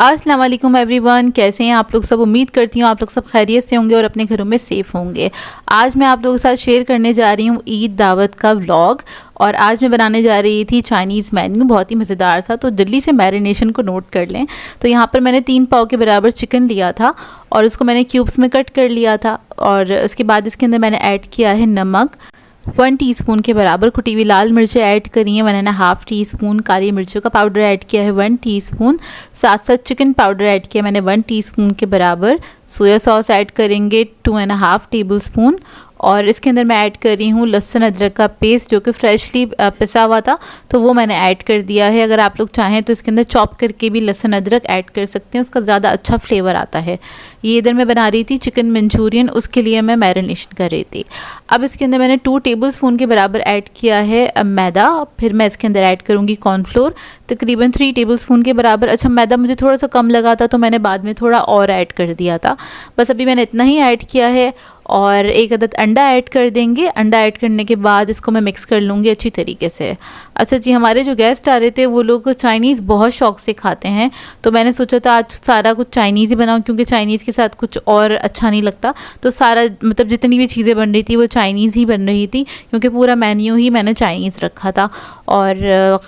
अस्सलाम वालेकुम एवरीवन, कैसे हैं आप लोग सब। उम्मीद करती हूँ आप लोग सब खैरियत से होंगे और अपने घरों में सेफ़ होंगे। आज मैं आप लोगों के साथ शेयर करने जा रही हूँ ईद दावत का व्लॉग। और आज मैं बनाने जा रही थी चाइनीज़ मेन्यू, बहुत ही मज़ेदार था। तो जल्दी से मैरिनेशन को नोट कर लें। तो यहाँ पर मैंने 3 पाव के बराबर चिकन लिया था और उसको मैंने क्यूब्स में कट कर लिया था। और उसके बाद इसके अंदर मैंने ऐड किया है नमक, 1 टीस्पून के बराबर कुटी हुई लाल मिर्चें ऐड करी हैं। मैंने 1/2 टीस्पून काली मिर्चों का पाउडर ऐड किया है 1 टीस्पून। साथ साथ चिकन पाउडर ऐड किया मैंने 1 टीस्पून के बराबर। सोया सॉस ऐड करेंगे 2.5 टेबल स्पून। और इसके अंदर मैं ऐड कर रही हूँ लहसुन अदरक का पेस्ट, जो कि फ्रेशली पिसा हुआ था, तो वो मैंने ऐड कर दिया है। अगर आप लोग चाहें तो इसके अंदर चॉप करके भी लहसुन अदरक ऐड कर सकते हैं, उसका ज़्यादा अच्छा फ्लेवर आता है। ये इधर मैं बना रही थी चिकन मंचूरियन, उसके लिए मैं मैरिनेशन कर रही थी। अब इसके अंदर मैंने 2 टेबल स्पून के बराबर ऐड किया है मैदा। फिर मैं इसके अंदर ऐड करूँगी कॉर्नफ्लोर, तकरीबन 3 टेबल स्पून के बराबर। अच्छा, मैदा मुझे थोड़ा सा कम लगा था तो मैंने बाद में थोड़ा और ऐड कर दिया था। बस अभी मैंने इतना ही ऐड किया है। और 1 अदद अंडा ऐड कर देंगे। अंडा ऐड करने के बाद इसको मैं मिक्स कर लूँगी अच्छी तरीके से। अच्छा जी, हमारे जो गेस्ट आ रहे थे वो लोग चाइनीज़ बहुत शौक़ से खाते हैं, तो मैंने सोचा था आज सारा कुछ चाइनीज़ ही बनाऊँ, क्योंकि चाइनीज़ के साथ कुछ और अच्छा नहीं लगता। तो सारा मतलब जितनी भी चीज़ें बन रही थी वो चाइनीज़ ही बन रही थी, क्योंकि पूरा मेन्यू ही मैंने चाइनीज़ रखा था। और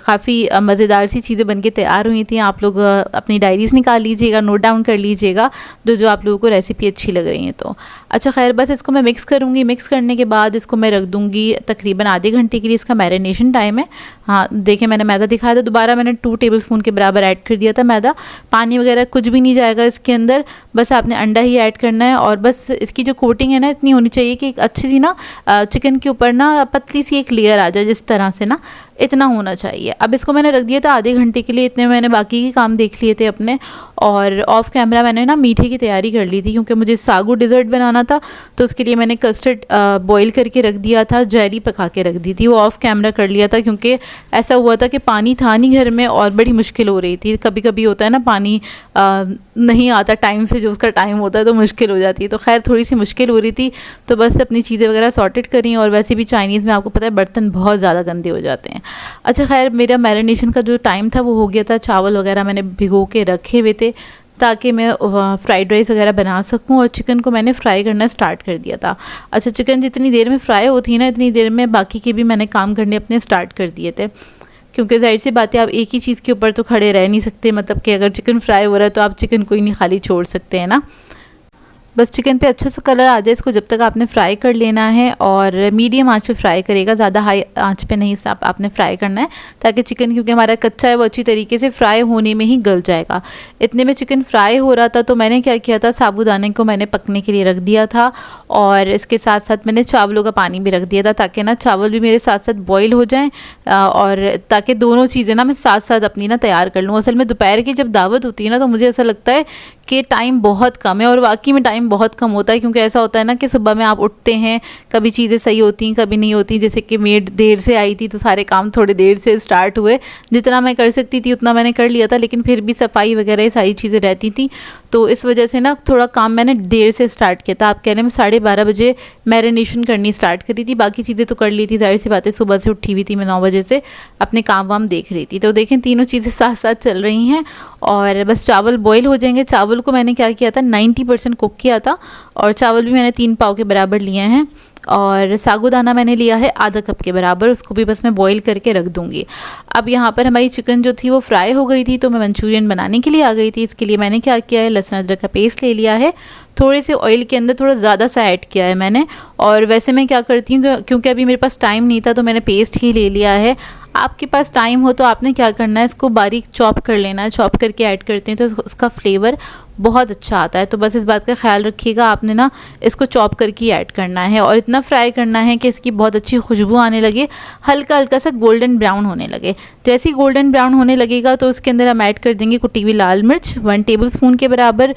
काफ़ी मज़ेदार सी चीज़ें बन के तैयार हुई थी। आप लोग अपनी डायरीज़ निकाल लीजिएगा, नोट डाउन कर लीजिएगा जो आप लोगों को रेसिपी अच्छी लग रही है तो। अच्छा खैर, बस इसको मैं मिक्स करूँगी। मिक्स करने के बाद इसको मैं रख दूँगी तकरीबन आधे घंटे के लिए। इसका मैरिनेशन टाइम है। हाँ देखिए, मैंने मैदा दिखाया था, दोबारा मैंने 2 टेबल स्पून के बराबर ऐड कर दिया था मैदा। पानी वगैरह कुछ भी नहीं जाएगा इसके अंदर, बस आपने अंडा ही ऐड करना है। और बस इसकी जो कोटिंग है ना, इतनी होनी चाहिए कि एक अच्छी सी ना चिकन के ऊपर ना पतली सी एक लेयर आ जाए, जिस तरह से ना, इतना होना चाहिए। अब इसको मैंने रख दिया था आधे घंटे के लिए। इतने मैंने बाकी के काम देख लिए थे अपने। और ऑफ़ कैमरा मैंने ना मीठे की तैयारी कर ली थी, क्योंकि मुझे सागू डिज़र्ट बनाना था। तो उसके लिए मैंने कस्टर्ड बॉईल करके रख दिया था, जेली पका के रख दी थी। वो ऑफ़ कैमरा कर लिया था, क्योंकि ऐसा हुआ था कि पानी था नहीं घर में और बड़ी मुश्किल हो रही थी। कभी कभी होता है ना, पानी नहीं आता टाइम से, जो उसका टाइम होता है, तो मुश्किल हो जाती है। तो खैर थोड़ी सी मुश्किल हो रही थी, तो बस अपनी चीज़ें वगैरह सॉर्टेड करी। और वैसे भी चाइनीज़ में आपको पता है बर्तन बहुत ज़्यादा गंदे हो जाते हैं। अच्छा खैर, मेरा मैरिनेशन का जो टाइम था वो हो गया था। चावल वगैरह मैंने भिगो के रखे हुए थे ताकि मैं फ्राइड राइस वगैरह बना सकूं। और चिकन को मैंने फ्राई करना स्टार्ट कर दिया था। अच्छा, चिकन जितनी देर में फ्राई होती है ना, इतनी देर में बाकी के भी मैंने काम करने अपने स्टार्ट कर दिए थे, क्योंकि ज़ाहिर सी बात है आप एक ही चीज़ के ऊपर तो खड़े रह नहीं सकते। मतलब कि अगर चिकन फ्राई हो रहा है तो आप चिकन को ही नहीं खाली छोड़ सकते हैं ना। बस चिकन पे अच्छा सा कलर आ जाए, इसको जब तक आपने फ्राई कर लेना है। और मीडियम आंच पे फ्राई करेगा, ज़्यादा हाई आंच पे नहीं आपने फ्राई करना है, ताकि चिकन, क्योंकि हमारा कच्चा है, वो अच्छी तरीके से फ्राई होने में ही गल जाएगा। इतने में चिकन फ्राई हो रहा था तो मैंने क्या किया था, साबूदाने को मैंने पकने के लिए रख दिया था। और इसके साथ साथ मैंने चावलों का पानी भी रख दिया था, ताकि ना चावल भी मेरे साथ साथ बॉयल हो जाएँ, और ताकि दोनों चीज़ें ना मैं साथ साथ अपनी ना तैयार कर लूँ। असल में दोपहर की जब दावत होती है ना, तो मुझे ऐसा लगता है कि टाइम बहुत कम है। और वाकई में टाइम बहुत कम होता है, क्योंकि ऐसा होता है ना कि सुबह में आप उठते हैं, कभी चीज़ें सही होती हैं, कभी नहीं होती। जैसे कि मेड देर से आई थी तो सारे काम थोड़े देर से स्टार्ट हुए। जितना मैं कर सकती थी उतना मैंने कर लिया था, लेकिन फिर भी सफाई वगैरह ये सारी चीज़ें रहती थी, तो इस वजह से ना थोड़ा काम मैंने देर से स्टार्ट किया था। आप कह रहे हैं मैं 12:30 बजे मैरिनेशन करनी स्टार्ट करी थी। बाकी चीज़ें तो कर ली थी, ज़ाहिर सी बात है, सुबह से उठी हुई थी मैं 9 बजे से, अपने काम वाम देख रही थी। तो देखें तीनों चीज़ें साथ साथ चल रही हैं। और बस चावल बॉईल हो जाएंगे। चावल को मैंने क्या किया था, 90% कुक किया था। और चावल भी मैंने 3 पाव के बराबर लिए हैं। और साबूदाना मैंने लिया है आधा कप के बराबर, उसको भी बस मैं बॉईल करके रख दूँगी। अब यहाँ पर हमारी चिकन जो थी वो फ्राई हो गई थी, तो मैं मंचूरियन बनाने के लिए आ गई थी। इसके लिए मैंने क्या किया है, लहसुन अदरक का पेस्ट ले लिया है, थोड़े से ऑयल के अंदर थोड़ा ज़्यादा सा ऐड किया है मैंने। और वैसे मैं क्या करती हूँ, क्योंकि अभी मेरे पास टाइम नहीं था तो मैंने पेस्ट ही ले लिया है। आपके पास टाइम हो तो आपने क्या करना है, इसको बारीक चॉप कर लेना है। चॉप करके ऐड करते हैं तो उसका फ्लेवर बहुत अच्छा आता है। तो बस इस बात का ख्याल रखिएगा, आपने ना इसको चॉप करके ऐड करना है। और इतना फ्राई करना है कि इसकी बहुत अच्छी खुशबू आने लगे, हल्का हल्का सा गोल्डन ब्राउन होने लगे। जैसे ही गोल्डन ब्राउन होने लगेगा तो उसके अंदर हम ऐड कर देंगे कुटी हुई लाल मिर्च 1 टेबल स्पून के बराबर।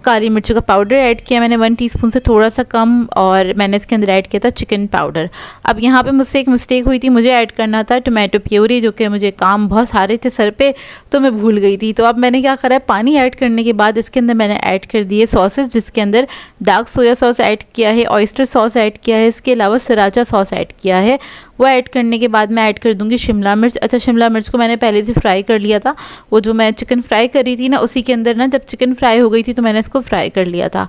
काली मिर्चों का पाउडर ऐड किया मैंने 1 टीस्पून से थोड़ा सा कम। और मैंने इसके अंदर ऐड किया था चिकन पाउडर। अब यहाँ पे मुझसे एक मिस्टेक हुई थी, मुझे ऐड करना था टोमेटो प्यूरी, जो कि मुझे काम बहुत सारे थे सर पे, तो मैं भूल गई थी। तो अब मैंने क्या करा है, पानी ऐड करने के बाद इसके अंदर मैंने ऐड कर दिए सॉसेस, जिसके अंदर डार्क सोया सॉस ऐड किया है, ऑयस्टर सॉस ऐड किया है, इसके अलावा सराचा सॉस ऐड किया है। वो ऐड करने के बाद मैं ऐड कर दूँगी शिमला मिर्च। अच्छा, शिमला मिर्च को मैंने पहले से फ्राई कर लिया था, वो जो मैं चिकन फ्राई कर रही थी ना उसी के अंदर ना, जब चिकन फ्राई हो गई थी तो मैंने इसको फ्राई कर लिया था।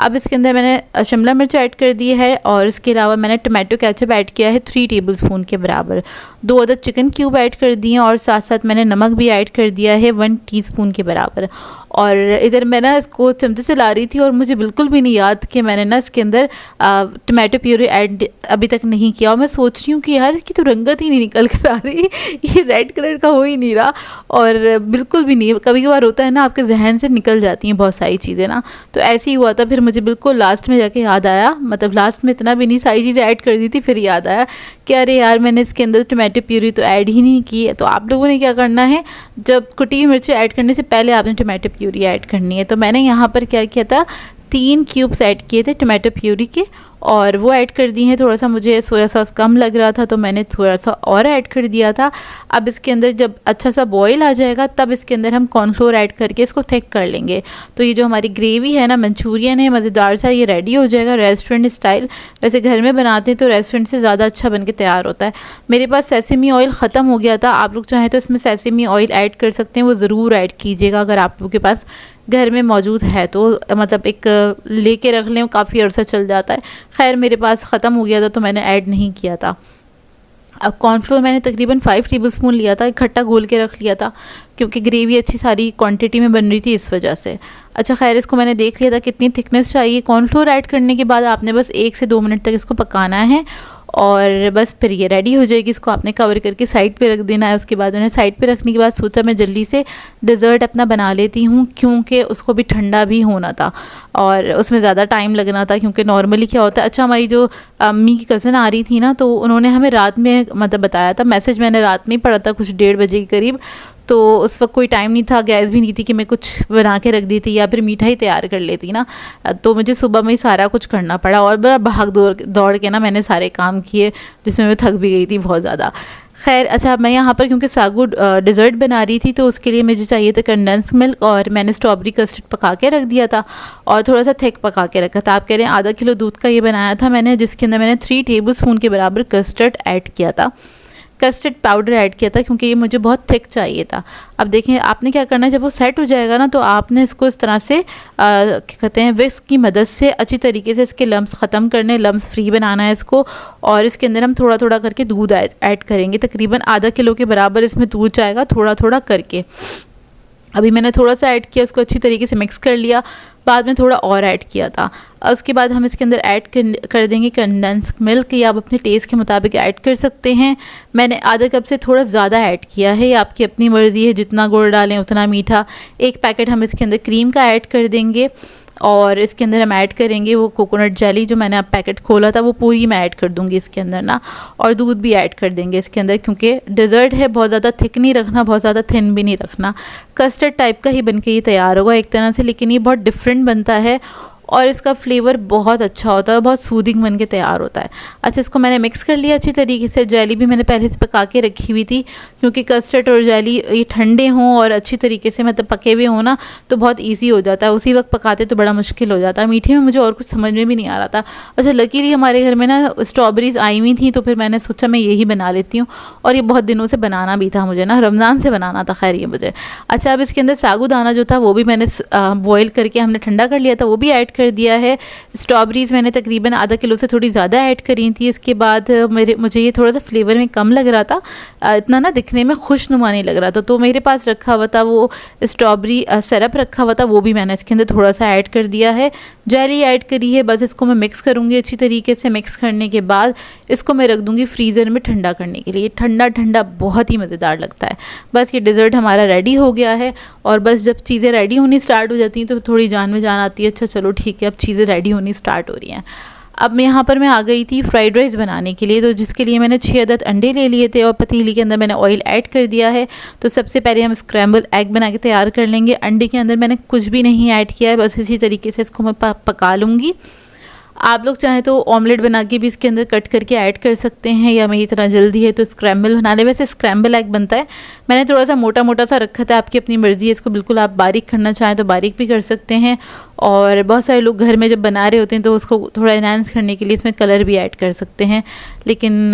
अब इसके अंदर मैंने शिमला मिर्च ऐड कर दी है और इसके अलावा मैंने टमाटो केचप ऐड किया है 3 टेबलस्पून के बराबर। 2 अदद चिकन क्यूब ऐड कर दिए और साथ साथ मैंने नमक भी ऐड कर दिया है 1 टीस्पून के बराबर। और इधर मैं ना इसको चमचे चला रही थी और मुझे बिल्कुल भी नहीं याद कि मैंने ना इसके अंदर टमाटो प्यूरी ऐड अभी तक नहीं किया। और मैं सोच रही हूँ कि यार इसकी तो रंगत ही नहीं निकल कर आ रही, ये रेड कलर का हो ही नहीं रहा, और बिल्कुल भी नहीं। कभी कभार होता है ना, आपके जहन से निकल जाती हैं बहुत सारी चीज़ें ना, तो ऐसे ही हुआ था। फिर मुझे बिल्कुल लास्ट में जाके याद आया, मतलब लास्ट में इतना भी नहीं, सारी चीज़ें ऐड कर दी थी, फिर याद आया कि अरे यार मैंने इसके अंदर टमाटो प्यूरी तो ऐड ही नहीं की है। तो आप लोगों ने क्या करना है, जब कुटी हुई मिर्ची ऐड करने से पहले आपने टमाटो प्यूरी ऐड करनी है। तो मैंने यहाँ पर क्या किया था, 3 क्यूब्स ऐड किए थे टमाटो प्यूरी के और वो ऐड कर दी हैं। थोड़ा सा मुझे सोया सॉस कम लग रहा था तो मैंने थोड़ा सा और ऐड कर दिया था। अब इसके अंदर जब अच्छा सा बॉईल आ जाएगा तब इसके अंदर हम कॉर्नफ्लोर ऐड करके इसको थिक कर लेंगे। तो ये जो हमारी ग्रेवी है ना, मंचूरियन है मज़ेदार सा, ये रेडी हो जाएगा रेस्टोरेंट स्टाइल। वैसे घर में बनाते हैं तो रेस्टोरेंट से ज़्यादा अच्छा बन के तैयार होता है। मेरे पास सेसेमी ऑयल ख़त्म हो गया था, आप लोग चाहें तो इसमें सेसेमी ऑयल ऐड कर सकते हैं, वो ज़रूर ऐड कीजिएगा अगर आप लोगों के पास घर में मौजूद है तो, मतलब एक लेके रख लें, काफ़ी अर्सा चल जाता है। खैर मेरे पास ख़त्म हो गया था तो मैंने ऐड नहीं किया था। अब कॉर्नफ्लोर मैंने तकरीबन 5 टेबलस्पून लिया था, इकट्ठा घोल के रख लिया था क्योंकि ग्रेवी अच्छी सारी क्वांटिटी में बन रही थी इस वजह से। अच्छा खैर इसको मैंने देख लिया था कितनी थिकनेस चाहिए। कॉर्नफ्लोर ऐड करने के बाद आपने बस 1 से 2 मिनट तक इसको पकाना है और बस फिर ये रेडी हो जाएगी। इसको आपने कवर करके साइड पे रख देना है। उसके बाद मैंने साइड पे रखने के बाद सोचा मैं जल्दी से डेज़र्ट अपना बना लेती हूँ, क्योंकि उसको भी ठंडा भी होना था और उसमें ज़्यादा टाइम लगना था। क्योंकि नॉर्मली क्या होता है, अच्छा हमारी जो अम्मी की कज़न आ रही थी ना, तो उन्होंने हमें रात में मतलब बताया था, मैसेज मैंने रात में ही पढ़ा था कुछ 1:30 बजे के करीब। तो उस वक्त कोई टाइम नहीं था, गैस भी नहीं थी कि मैं कुछ बना के रख दी थी या फिर मीठा ही तैयार कर लेती ना। तो मुझे सुबह में ही सारा कुछ करना पड़ा और बड़ा भाग दौड़ के ना मैंने सारे काम किए, जिसमें मैं थक भी गई थी बहुत ज़्यादा। खैर अच्छा, मैं यहाँ पर क्योंकि सागू डेज़र्ट बना रही थी तो उसके लिए मुझे चाहिए था कंडेंस मिल्क, और मैंने स्ट्रॉबेरी कस्टर्ड पका के रख दिया था और थोड़ा सा थिक पका के रखा था। आप कह रहे हैं आधा किलो दूध का ये बनाया था मैंने, जिसके अंदर मैंने 3 टेबलस्पून के बराबर कस्टर्ड ऐड किया था, कस्टर्ड पाउडर ऐड किया था क्योंकि ये मुझे बहुत थिक चाहिए था। अब देखें आपने क्या करना है, जब वो सेट हो जाएगा ना तो आपने इसको इस तरह से क्या कहते हैं, विस्क की मदद से अच्छी तरीके से इसके लम्स ख़त्म करने, लम्स फ्री बनाना है इसको। और इसके अंदर हम थोड़ा थोड़ा करके दूध ऐड करेंगे, तकरीबन आधा किलो के बराबर इसमें दूध जाएगा थोड़ा थोड़ा करके। अभी मैंने थोड़ा सा ऐड किया, उसको अच्छी तरीके से मिक्स कर लिया, बाद में थोड़ा और ऐड किया था। उसके बाद हम इसके अंदर ऐड कर देंगे कंडेंस मिल्क, या आप अपने टेस्ट के मुताबिक ऐड कर सकते हैं। मैंने आधा कप से थोड़ा ज़्यादा ऐड किया है, ये आपकी अपनी मर्ज़ी है, जितना गुड़ डालें उतना मीठा। 1 पैकेट हम इसके अंदर क्रीम का ऐड कर देंगे और इसके अंदर हम ऐड करेंगे वो कोकोनट जेली, जो मैंने अब पैकेट खोला था वो पूरी मैं ऐड कर दूंगी इसके अंदर ना, और दूध भी ऐड कर देंगे इसके अंदर, क्योंकि डेज़र्ट है, बहुत ज़्यादा थिक नहीं रखना, बहुत ज़्यादा थिन भी नहीं रखना। कस्टर्ड टाइप का ही बन के ये तैयार होगा एक तरह से, लेकिन ये बहुत डिफरेंट बनता है और इसका फ्लेवर बहुत अच्छा होता है, बहुत सूदिंग बन के तैयार होता है। अच्छा इसको मैंने मिक्स कर लिया अच्छी तरीके से। जेली भी मैंने पहले से पका के रखी हुई थी, क्योंकि कस्टर्ड और जेली ये ठंडे हों और अच्छी तरीके से मतलब पके हुए हों ना तो बहुत ईजी हो जाता है, उसी वक्त पकाते तो बड़ा मुश्किल हो जाता है। मीठे में मुझे और कुछ समझ में भी नहीं आ रहा था। अच्छा लकीली हमारे घर में ना स्ट्रॉबेरीज़ आई हुई थी, तो फिर मैंने सोचा मैं यही बना लेती हूँ, और ये बहुत दिनों से बनाना भी था मुझे ना, रमज़ान से बनाना था खैर ये मुझे। अच्छा अब इसके अंदर सागूदाना जो था वो भी मैंने बॉयल करके हमने ठंडा कर लिया था, वो भी ऐड कर दिया है। स्ट्रॉबेरीज़ मैंने तकरीबन आधा किलो से थोड़ी ज़्यादा ऐड करी थी। इसके बाद मुझे ये थोड़ा सा फ्लेवर में कम लग रहा था, इतना ना दिखने में खुशनुमा नहीं लग रहा था, तो मेरे पास रखा हुआ था वो स्ट्रॉबेरी सिरप रखा हुआ था, वो भी मैंने इसके अंदर थोड़ा सा ऐड कर दिया है। जेली ऐड करी है, बस इसको मैं मिक्स करूँगी अच्छी तरीके से। मिक्स करने के बाद इसको मैं रख दूँगी फ्रीज़र में ठंडा करने के लिए। ठंडा ठंडा बहुत ही मज़ेदार लगता है। बस ये डेज़र्ट हमारा रेडी हो गया है, और बस जब चीज़ें रेडी होनी स्टार्ट हो जाती हैं तो थोड़ी जान में जान आती है, अच्छा चलो ठीक है अब चीज़ें रेडी होनी स्टार्ट हो रही हैं। अब मैं यहाँ पर मैं आ गई थी फ्राइड राइस बनाने के लिए, तो जिसके लिए मैंने 6 अदद अंडे ले लिए थे और पतीली के अंदर मैंने ऑयल ऐड कर दिया है। तो सबसे पहले हम स्क्रैम्बल एग बना के तैयार कर लेंगे। अंडे के अंदर मैंने कुछ भी नहीं ऐड किया है, बस इसी तरीके से इसको मैं पका लूँगी। आप लोग चाहें तो ऑमलेट बना के भी इसके अंदर कट करके ऐड कर सकते हैं, या मेरी तरह जल्दी है तो स्क्रैम्बल बना ले। वैसे स्क्रैम्बल एग बनता है, मैंने थोड़ा सा मोटा मोटा सा रखा था, आपकी अपनी मर्ज़ी है, इसको बिल्कुल आप बारीक करना चाहें तो बारीक भी कर सकते हैं। और बहुत सारे लोग घर में जब बना रहे होते हैं तो उसको थोड़ा इनहांस करने के लिए इसमें कलर भी ऐड कर सकते हैं, लेकिन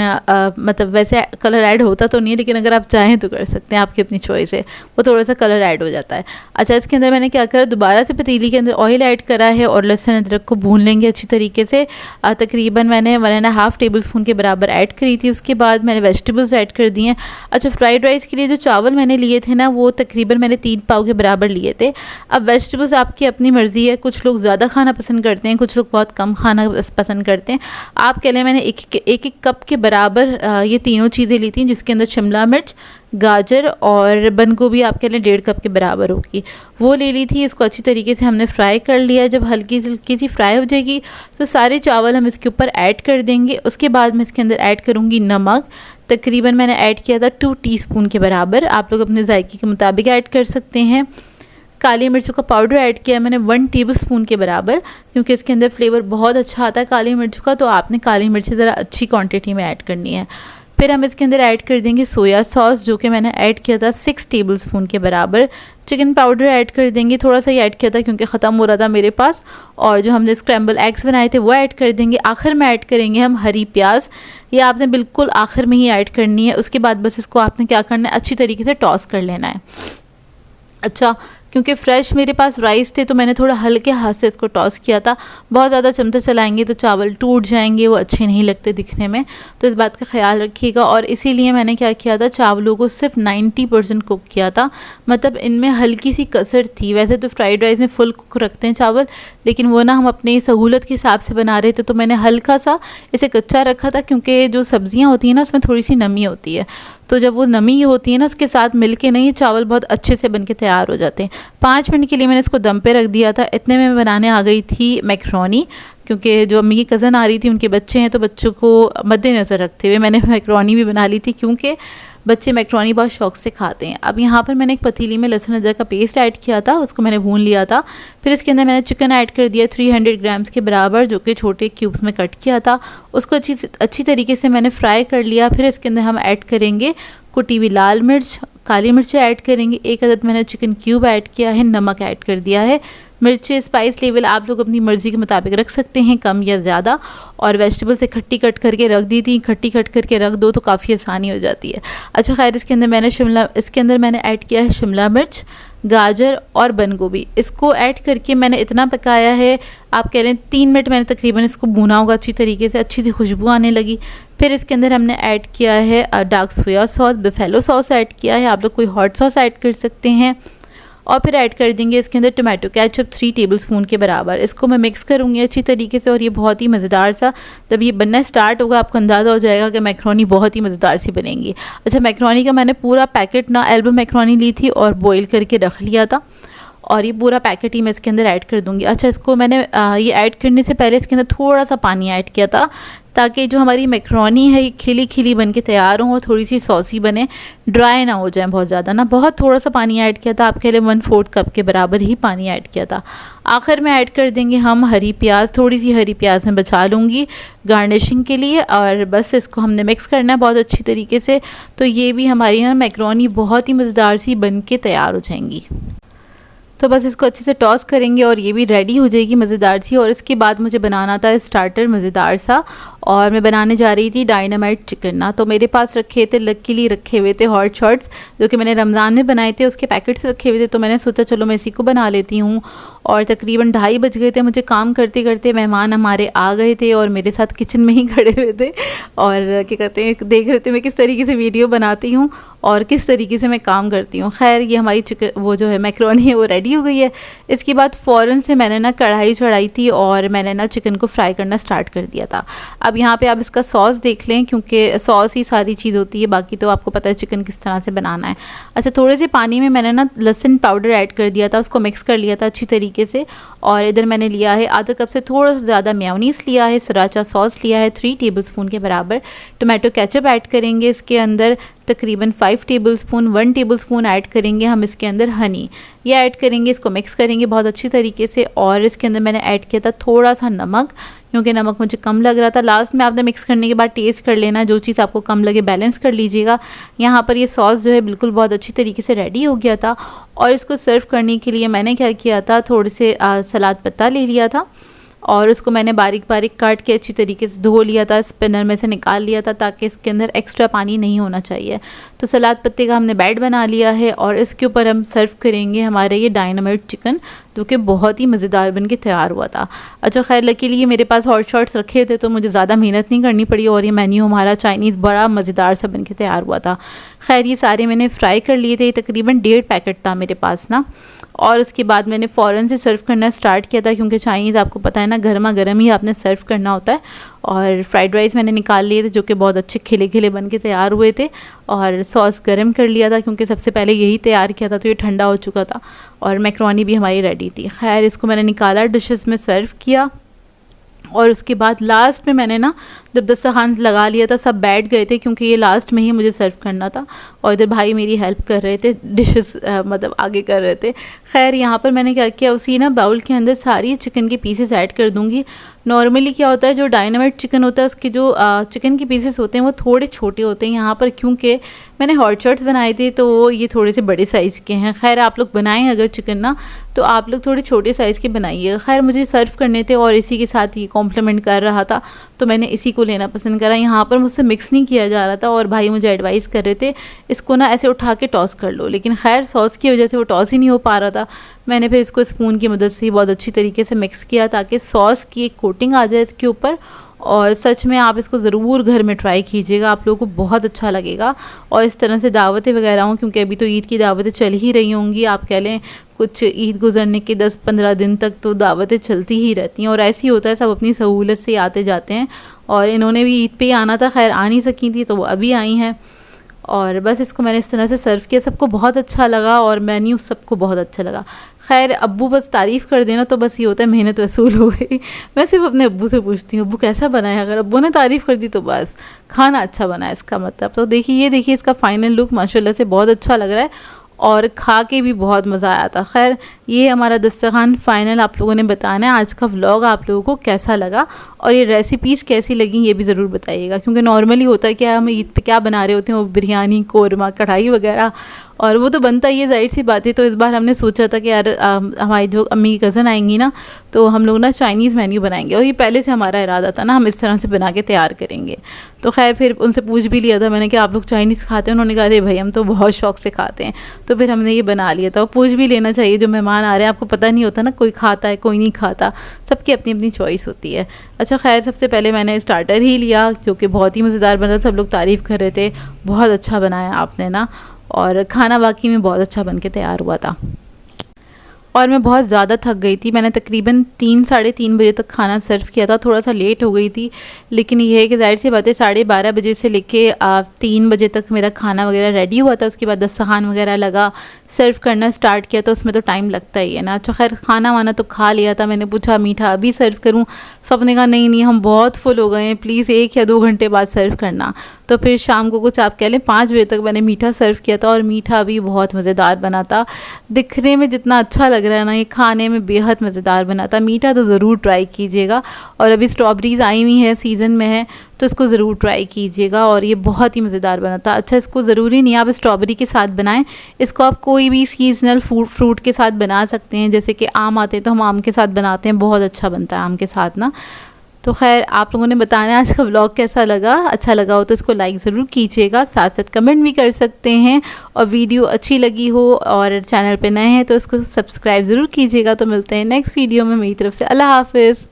मतलब वैसे कलर ऐड होता तो नहीं है, लेकिन अगर आप चाहें तो कर सकते हैं, आपकी अपनी चॉइस है, वो थोड़ा सा कलर ऐड हो जाता है। अच्छा, इसके अंदर मैंने क्या करा, दोबारा से पतीली के अंदर ऑयल ऐड करा है और लहसुन अदरक को भून लेंगे अच्छी तरीके से। तकरीबन मैंने 1.5 टेबल स्पून के बराबर ऐड करी थी। उसके बाद मैंने वेजिटेबल्स ऐड कर दिए हैं। अच्छा, फ्राइड राइस के लिए जो चावल मैंने लिए थे ना, वो तकरीबन मैंने 3 पाव के बराबर लिए थे। अब वेजिटेबल्स आपकी अपनी मर्ज़ी है, कुछ लोग ज़्यादा खाना पसंद करते हैं, कुछ लोग बहुत कम खाना पसंद करते हैं। आप कह लें मैंने एक कप के बराबर ये तीनों चीज़ें ली थी, जिसके अंदर शिमला मिर्च, गाजर और बंद गोभी आप कह लें 1.5 कप के बराबर होगी, वो ले ली थी। इसको अच्छी तरीके से हमने फ्राई कर लिया। जब हल्की सी फ्राई हो जाएगी तो सारे चावल हम इसके ऊपर ऐड कर देंगे। उसके बाद मैं इसके अंदर ऐड करूँगी नमक। तकरीबन मैंने ऐड किया था 2 टीस्पून के बराबर, आप लोग अपने जायके के मुताबिक ऐड कर सकते हैं। काली मिर्चों का पाउडर ऐड किया मैंने 1 टेबल स्पून के बराबर, क्योंकि इसके अंदर फ्लेवर बहुत अच्छा आता है काली मिर्चों का, तो आपने काली मिर्ची ज़रा अच्छी क्वांटिटी में ऐड करनी है। फिर हम इसके अंदर ऐड कर देंगे सोया सॉस, जो कि मैंने ऐड किया था 6 टेबल स्पून के बराबर। चिकन पाउडर ऐड कर देंगे, थोड़ा सा ही ऐड किया था क्योंकि ख़त्म हो रहा था मेरे पास। और जो हमने स्क्रैम्बल एग्स बनाए थे वो ऐड कर देंगे। आखिर में ऐड करेंगे हम हरी प्याज, ये आपने बिल्कुल आखिर में ही ऐड करनी है। उसके बाद बस इसको आपने क्या करना है, अच्छी तरीके से टॉस कर लेना है। अच्छा, क्योंकि फ़्रेश मेरे पास राइस थे तो मैंने थोड़ा हल्के हाथ से इसको टॉस किया था। बहुत ज़्यादा चमचा चलाएंगे तो चावल टूट जाएंगे, वो अच्छे नहीं लगते दिखने में, तो इस बात का ख्याल रखिएगा। और इसीलिए मैंने क्या किया था, चावलों को सिर्फ 90% कुक किया था, मतलब इनमें हल्की सी कसर थी। वैसे तो फ्राइड राइस में फुल कुक रखते हैं चावल, लेकिन वो ना हम अपनी सहूलत के हिसाब से बना रहे थे, तो मैंने हल्का सा इसे कच्चा रखा था, क्योंकि जो सब्ज़ियाँ होती हैं ना उसमें थोड़ी सी नमी होती है, तो जब वो नमी होती है ना उसके साथ मिलके नहीं चावल बहुत अच्छे से बनके तैयार हो जाते हैं। 5 मिनट के लिए मैंने इसको दम पे रख दिया था। इतने में बनाने आ गई थी मैक्रोनी, क्योंकि जो अम्मी की कज़न आ रही थी उनके बच्चे हैं, तो बच्चों को मद्देनज़र रखते हुए मैंने मैक्रोनी भी बना ली थी, क्योंकि बच्चे मैक्रोनी बहुत शौक से खाते हैं। अब यहाँ पर मैंने एक पतीली में लहसुन अदरक का पेस्ट ऐड किया था, उसको मैंने भून लिया था। फिर इसके अंदर मैंने चिकन ऐड कर दिया 300 ग्राम्स के बराबर, जो कि छोटे क्यूब्स में कट किया था। उसको अच्छी तरीके से मैंने फ्राई कर लिया। फिर इसके अंदर हम ऐड करेंगे कुटी हुई लाल मिर्च, काली मिर्च ऐड करेंगे, 1 अदद मैंने चिकन क्यूब ऐड किया है, नमक ऐड कर दिया है। मिर्ची स्पाइस लेवल आप लोग अपनी मर्ज़ी के मुताबिक रख सकते हैं, कम या ज़्यादा। और वेजिटेबल्स इकट्ठी कट करके रख दी थी, इकट्ठी कट करके रख दो तो काफ़ी आसानी हो जाती है। अच्छा खैर, इसके अंदर मैंने ऐड किया है शिमला मिर्च, गाजर और बंद गोभी। इसको ऐड करके मैंने इतना पकाया है, आप कह लें 3 मिनट मैंने तकरीबन इसको भुना होगा अच्छी तरीके से, अच्छी सी खुशबू आने लगी। फिर इसके अंदर हमने ऐड किया है dark soya sauce, buffalo sauce add किया है, आप लोग कोई हॉट सॉस ऐड कर सकते हैं। और फिर ऐड कर देंगे इसके अंदर टोमेटो केचप 3 टेबल स्पून के बराबर। इसको मैं मिक्स करूँगी अच्छी तरीके से, और ये बहुत ही मज़ेदार सा, जब ये बनना स्टार्ट होगा आपको अंदाज़ा हो जाएगा कि मैक्रोनी बहुत ही मज़ेदार सी बनेंगी। अच्छा, मैक्रोनी का मैंने पूरा पैकेट ना एल्बो मैक्रोनी ली थी और बॉईल करके रख लिया था, और ये पूरा पैकेट ही मैं इसके अंदर ऐड कर दूँगी। अच्छा, इसको मैंने ये ऐड करने से पहले इसके अंदर थोड़ा सा पानी ऐड किया था, ताकि जो हमारी मैक्रोनी है ये खिली खिली बन के तैयार हो, थोड़ी सी सॉसी बने, ड्राई ना हो जाए बहुत ज़्यादा ना। बहुत थोड़ा सा पानी ऐड किया था, आपके लिए 1/4 कप के बराबर ही पानी ऐड किया था। आखिर में ऐड कर देंगे हम हरी प्याज, थोड़ी सी हरी प्याज मैं बचा लूँगी गार्निशिंग के लिए। और बस इसको हमने मिक्स करना है बहुत अच्छी तरीके से, तो ये भी हमारी ना मैक्रोनी बहुत ही मज़ेदार सी बन के तैयार हो जाएंगी। तो बस इसको अच्छे से टॉस करेंगे और ये भी रेडी हो जाएगी मज़ेदार सी। और इसके बाद मुझे बनाना था स्टार्टर मज़ेदार सा, और मैं बनाने जा रही थी डायनामाइट चिकन ना। तो मेरे पास रखे थे, लकीली रखे हुए थे हॉट शॉट्स, जो कि मैंने रमज़ान में बनाए थे, उसके पैकेट्स रखे हुए थे, तो मैंने सोचा चलो मैं इसी को बना लेती हूँ। और तकरीबन 2:30 बज गए थे मुझे काम करते करते, मेहमान हमारे आ गए थे और मेरे साथ किचन में ही खड़े हुए थे, और क्या कहते हैं देख रहे थे मैं किस तरीके से वीडियो बनाती हूँ और किस तरीके से मैं काम करती हूँ। खैर, ये हमारी चिकन वो जो है मैक्रोनी है वो रेडी हो गई है। इसके बाद फ़ौरन से मैंने ना कढ़ाई चढ़ाई थी और मैंने ना चिकन को फ्राई करना स्टार्ट कर दिया था। अब यहाँ पे आप इसका सॉस देख लें, क्योंकि सॉस ही सारी चीज़ होती है, बाकी तो आपको पता है चिकन किस तरह से बनाना है। अच्छा, थोड़े से पानी में मैंने ना लहसुन पाउडर ऐड कर दिया था, उसको मिक्स कर लिया था अच्छी तरीके से। और इधर मैंने लिया है आधा कप से थोड़ा सा ज़्यादा मेयोनीज़ लिया है, सराचा सॉस लिया है 3 टेबल स्पून के बराबर। टोमेटो केचप ऐड करेंगे इसके अंदर तकरीबन 5 table spoon, 1 table spoon add करेंगे हम इसके अंदर हनी, ये ऐड करेंगे, इसको मिक्स करेंगे बहुत अच्छी तरीके से। और इसके अंदर मैंने ऐड किया था थोड़ा सा नमक, क्योंकि नमक मुझे कम लग रहा था। लास्ट में आपने मिक्स करने के बाद टेस्ट कर लेना, जो चीज़ आपको कम लगे बैलेंस कर लीजिएगा। यहाँ पर ये सॉस जो है बिल्कुल बहुत अच्छी तरीके से रेडी हो गया था। और इसको सर्व करने के लिए मैंने क्या किया था, थोड़े से सलाद पत्ता ले लिया था और उसको मैंने बारीक बारीक काट के अच्छी तरीके से धो लिया था, स्पिनर में से निकाल लिया था ताकि इसके अंदर एक्स्ट्रा पानी नहीं होना चाहिए। तो सलाद पत्ते का हमने बैट बना लिया है और इसके ऊपर हम सर्व करेंगे हमारे ये डायनामाइट चिकन, जो कि बहुत ही मज़ेदार बन के तैयार हुआ था। अच्छा खैर लकीली ये मेरे पास हॉट शॉट्स रखे थे तो मुझे ज़्यादा मेहनत नहीं करनी पड़ी और ये मेन्यू हमारा चाइनीज़ बड़ा मज़ेदार सा बन के तैयार हुआ था। खैर ये सारे मैंने फ्राई कर लिए थे, तकरीबन 1.5 पैकेट था मेरे पास ना। और उसके बाद मैंने फ़ौरन से सर्व करना स्टार्ट किया था, क्योंकि चाइनीज़ आपको पता है ना गर्मा गर्म ही आपने सर्व करना होता है। और फ्राइड राइस मैंने निकाल लिए थे जो कि बहुत अच्छे खिले खिले बन के तैयार हुए थे। और सॉस गर्म कर लिया था क्योंकि सबसे पहले यही तैयार किया था तो ये ठंडा हो चुका था। और मैक्रोनी भी हमारी रेडी थी। खैर इसको मैंने निकाला, डिशेस में सर्व किया। और उसके बाद लास्ट में मैंने ना जब दस्तरखान लगा लिया था, सब बैठ गए थे क्योंकि ये लास्ट में ही मुझे सर्व करना था। और इधर भाई मेरी हेल्प कर रहे थे, डिशेस मतलब आगे कर रहे थे। खैर यहाँ पर मैंने क्या किया, उसी ना बाउल के अंदर सारी चिकन के पीसेस ऐड कर दूँगी। नॉर्मली क्या होता है, जो डायनामाइट चिकन होता है उसके जो चिकन के पीसेस होते हैं वो थोड़े छोटे होते हैं। यहाँ पर क्योंकि मैंने हॉट शॉट्स बनाए थे तो ये थोड़े से बड़े साइज़ के हैं। खैर आप लोग बनाएं अगर चिकन ना, तो आप लोग थोड़े छोटे साइज़ के बनाइएगा। खैर मुझे सर्व करने थे और इसी के साथ ये कॉम्प्लीमेंट कर रहा था तो मैंने इसी को लेना पसंद करा। यहाँ पर मुझसे मिक्स नहीं किया जा रहा था और भाई मुझे एडवाइस कर रहे थे इसको ना ऐसे उठा के टॉस कर लो, लेकिन खैर सॉस की वजह से वो टॉस ही नहीं हो पा रहा था। मैंने फिर इसको स्पून की मदद से बहुत अच्छी तरीके से मिक्स किया ताकि सॉस की एक कोटिंग आ जाए इसके ऊपर। और सच में आप इसको ज़रूर घर में ट्राई कीजिएगा, आप लोगों को बहुत अच्छा लगेगा। और इस तरह से दावतें वगैरह हों, क्योंकि अभी तो ईद की दावतें चल ही रही होंगी, आप कह लें कुछ ईद गुजरने के 10-15 दिन तक तो दावतें चलती ही रहती हैं। और ऐसे ही होता है, सब अपनी सहूलत से आते जाते हैं। और इन्होंने भी ईद पे ही आना था, खैर आ नहीं सकी थी तो वो अभी आई हैं। और बस इसको मैंने इस तरह से सर्व किया, सबको बहुत अच्छा लगा और मेन्यू सबको बहुत अच्छा लगा। खैर अब्बू बस तारीफ़ कर देना तो बस ये होता है मेहनत वसूल हो गई। मैं सिर्फ अपने अब्बू से पूछती हूँ अब्बू कैसा बना है, अगर अब्बू ने तारीफ़ कर दी तो बस खाना अच्छा बना है इसका मतलब। तो देखिए, ये देखिए इसका फ़ाइनल लुक माशाल्लाह से बहुत अच्छा लग रहा है और खा के भी बहुत मज़ा आया था। खैर ये हमारा दस्तरखान फ़ाइनल आप लोगों ने बताना है। आज का व्लॉग आप लोगों को कैसा लगा और ये रेसिपीज़ कैसी लगी ये भी ज़रूर बताइएगा, क्योंकि नॉर्मली होता है कि हम ईद पे क्या बना रहे होते हैं, वो बिरयानी, कोरमा, कढ़ाई वगैरह, और वो तो बनता ही है, ज़ाहिर सी बात है। तो इस बार हमने सोचा था कि यार हमारी जो अम्मी की कज़न आएंगी ना तो हम लोग ना चाइनीज़ मेन्यू बनाएंगे, और ये पहले से हमारा इरादा था ना हम इस तरह से बना के तैयार करेंगे। तो खैर फिर उनसे पूछ भी लिया था मैंने कि आप लोग चाइनीज़ खाते हैं, उन्होंने कहा अरे भाई हम तो बहुत शौक से खाते हैं। तो फिर हमने ये बना लिया था। और पूछ भी लेना चाहिए, जो मेहमान आ रहे हैं आपको पता नहीं होता ना, कोई खाता है कोई नहीं खाता, सबकी अपनी अपनी चॉइस होती है। अच्छा खैर सबसे पहले मैंने स्टार्टर ही लिया जो कि बहुत ही मज़ेदार बना था, सब लोग तारीफ़ कर रहे थे बहुत अच्छा बनाया आपने ना, और खाना वाकई में बहुत अच्छा बन के तैयार हुआ था। और मैं बहुत ज़्यादा थक गई थी, मैंने तकरीबन 3-3:30 बजे तक खाना सर्व किया था, थोड़ा सा लेट हो गई थी। लेकिन ये है कि ज़ाहिर सी बात है 12:30 बजे से लेके 3 बजे तक मेरा खाना वगैरह रेडी हुआ था। उसके बाद दस्तरखान वगैरह लगा, सर्व करना स्टार्ट किया तो उसमें तो टाइम लगता ही है ना। अच्छा खैर खाना वाना तो खा लिया था। मैंने पूछा मीठा अभी सर्व करूँ, सब ने कहा नहीं नहीं हम बहुत फुल हो गए हैं, प्लीज़ 1 या 2 घंटे बाद सर्व करना। तो फिर शाम को कुछ आप कह लें 5 बजे तक मैंने मीठा सर्व किया था, और मीठा भी बहुत मज़ेदार बना था। दिखने में जितना अच्छा लग रहा है ना, ये खाने में बेहद मज़ेदार बना था। मीठा तो ज़रूर ट्राई कीजिएगा। और अभी स्ट्रॉबेरीज़ आई हुई हैं, सीज़न में है, तो इसको ज़रूर ट्राई कीजिएगा, और ये बहुत ही मज़ेदार बना था। अच्छा इसको ज़रूरी नहीं आप स्ट्रॉबेरी के साथ बनाएं, इसको आप कोई भी सीजनल फ्रूट के साथ बना सकते हैं। जैसे कि आम आते हैं तो हम आम के साथ बनाते हैं, बहुत अच्छा बनता है आम के साथ ना। तो खैर आप लोगों ने बताना आज का व्लॉग कैसा लगा, अच्छा लगा हो तो इसको लाइक ज़रूर कीजिएगा, साथ साथ कमेंट भी कर सकते हैं। और वीडियो अच्छी लगी हो और चैनल पे नए हैं तो इसको सब्सक्राइब ज़रूर कीजिएगा। तो मिलते हैं नेक्स्ट वीडियो में, मेरी तरफ से अल्लाह हाफ़िज़।